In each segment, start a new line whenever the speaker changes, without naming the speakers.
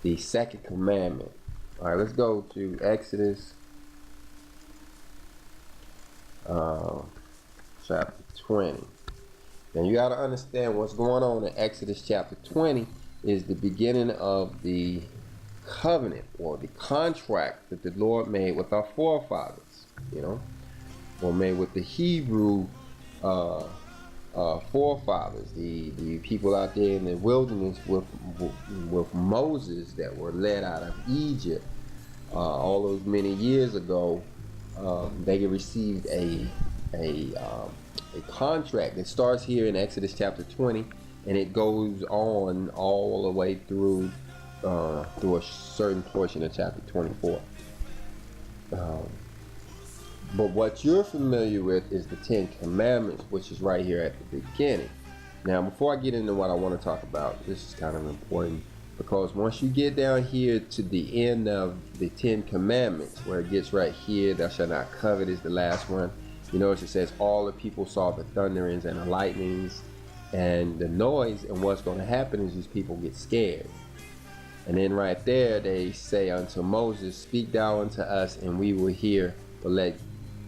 the second commandment. All right, let's go to Exodus chapter 20. Now you got to understand what's going on in Exodus chapter 20 is the beginning of the covenant or the contract that the Lord made with our forefathers, or made with the Hebrew forefathers, the people out there in the wilderness with Moses that were led out of Egypt all those many years ago. They received a contract that starts here in Exodus chapter 20, and it goes on all the way through a certain portion of chapter 24. But what you're familiar with is the Ten Commandments, which is right here at the beginning. Now, before I get into what I want to talk about, this is kind of important, because once you get down here to the end of the Ten Commandments, where it gets right here, thou shalt not covet is the last one. You notice it says all the people saw the thunderings and the lightnings and the noise, and what's going to happen is these people get scared. And then right there they say unto Moses, speak thou unto us, and we will hear, but let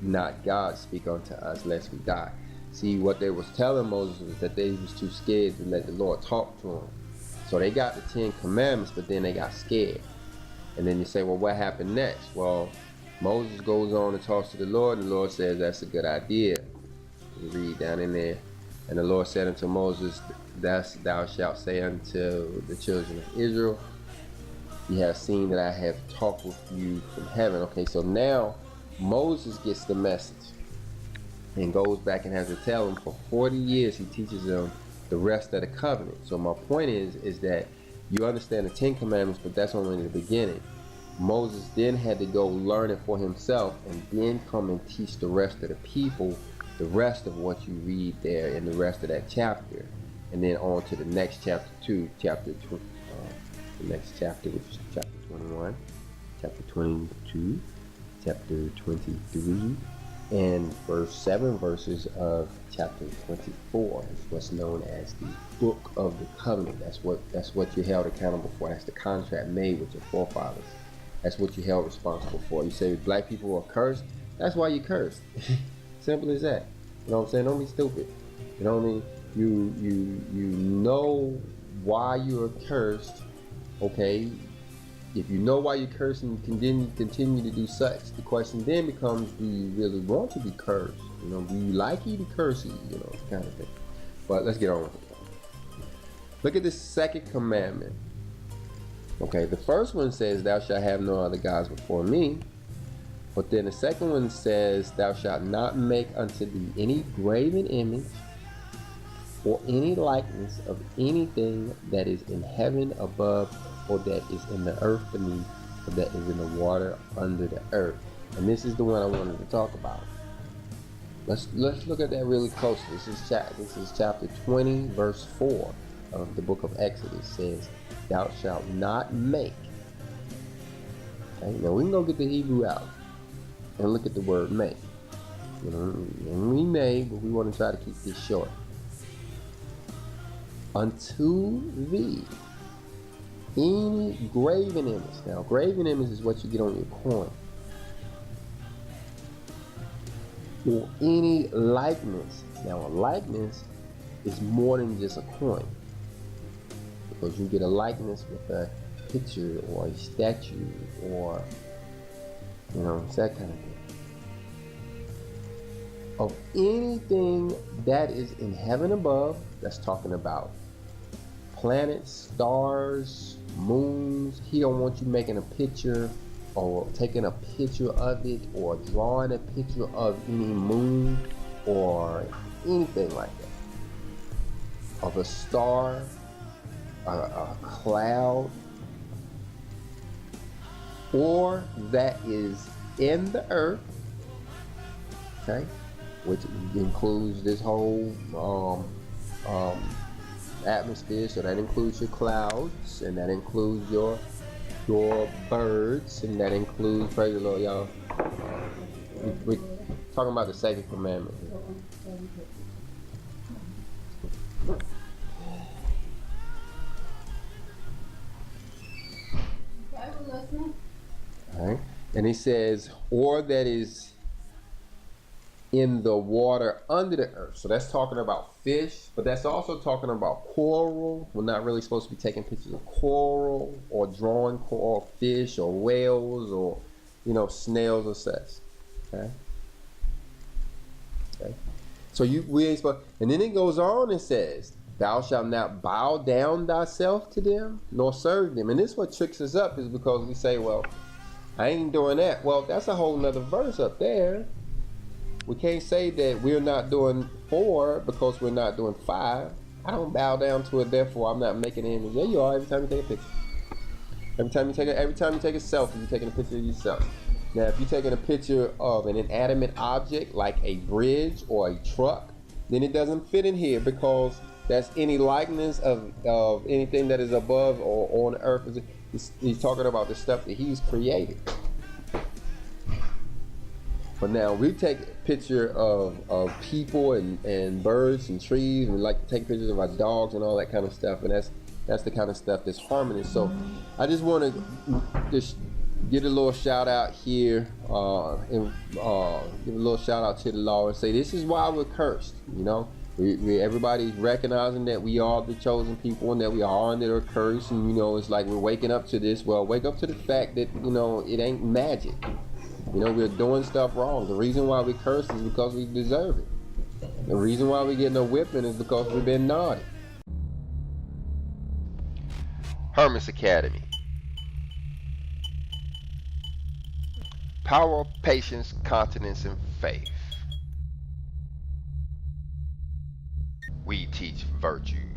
not God speak unto us, lest we die. See, what they was telling Moses was that they was too scared to let the Lord talk to them. So they got the Ten Commandments, but then they got scared. And then you say, well, what happened next? Well, Moses goes on and talks to the Lord, and the Lord says, that's a good idea. You read down in there. And the Lord said unto Moses, thou shalt say unto the children of Israel, ye have seen that I have talked with you from heaven. Okay, so now Moses gets the message and goes back and has to tell them for 40 years. He teaches them the rest of the covenant. So my point is that you understand the Ten Commandments, but that's only the beginning. Moses then had to go learn it for himself and then come and teach the rest of the people the rest of what you read there in the rest of that chapter, and then on to the next chapter 2, the next chapter, which is chapter 21, chapter 22, chapter 23, and verse 7 verses of chapter 24 is what's known as the Book of the Covenant. That's what you're held accountable for. That's the contract made with your forefathers. That's what you're held responsible for. You say black people are cursed, that's why you cursed. Simple as that. You know what I'm saying? Don't be stupid. You know what I mean? You know why you are cursed, okay? If you know why you're cursing, you continue to do such. The question then becomes, do you really want to be cursed? Do you like eating cursey? Kind of thing. But let's get on with it. Look at the second commandment. Okay, the first one says, thou shalt have no other gods before me. But then the second one says, thou shalt not make unto thee any graven image or any likeness of anything that is in heaven above, or that is in the earth beneath, or that is in the water under the earth. And this is the one I wanted to talk about. Let's look at that really closely. This is chapter 20, verse 4 of the book of Exodus. It says, thou shalt not make. Okay, now we can go get the Hebrew out and look at the word make. And we may, but we want to try to keep this short. Unto thee any graven image. Now, graven image is what you get on your coin. Or any likeness. Now, a likeness is more than just a coin, because you get a likeness with a picture or a statue or that kind of thing. Of anything that is in heaven above, that's talking about planets, stars, moons. He don't want you making a picture or taking a picture of it or drawing a picture of any moon or anything like that. Of a star, a cloud, or that is in the earth, okay, which includes this whole atmosphere. So that includes your clouds, and that includes your birds, and that includes, praise the Lord, y'all. We're talking about the second commandment. And he says, or that is in the water under the earth. So that's talking about fish, but that's also talking about coral. We're not really supposed to be taking pictures of coral or drawing coral fish or whales or, snails or such. Okay. So we ain't supposed. And then it goes on and says, "Thou shalt not bow down thyself to them, nor serve them." And this what tricks us up, is because we say, "Well, I ain't doing that." Well, that's a whole nother verse up there. We can't say that we're not doing 4 because we're not doing 5. I don't bow down to it, therefore I'm not making an image. There you are. Every time you take a picture, every time you take a selfie, you're taking a picture of yourself. Now, if you're taking a picture of an inanimate object like a bridge or a truck, then it doesn't fit in here, because that's any likeness of anything that is above or on earth. He's talking about the stuff that he's created. But now we take a picture of people and birds and trees, and we like to take pictures of our dogs and all that kind of stuff, and that's the kind of stuff that's harming it. So I just want to just give a little shout out here, and give a little shout out to the law and say this is why we're cursed. Everybody's recognizing that we are the chosen people and that we are under a curse, and it's like we're waking up to this. Well, wake up to the fact that it ain't magic. We're doing stuff wrong. The reason why we curse is because we deserve it. The reason why we're getting a whipping is because we've been naughty. Hermes Academy. Power, patience, continence, and faith. We teach virtue.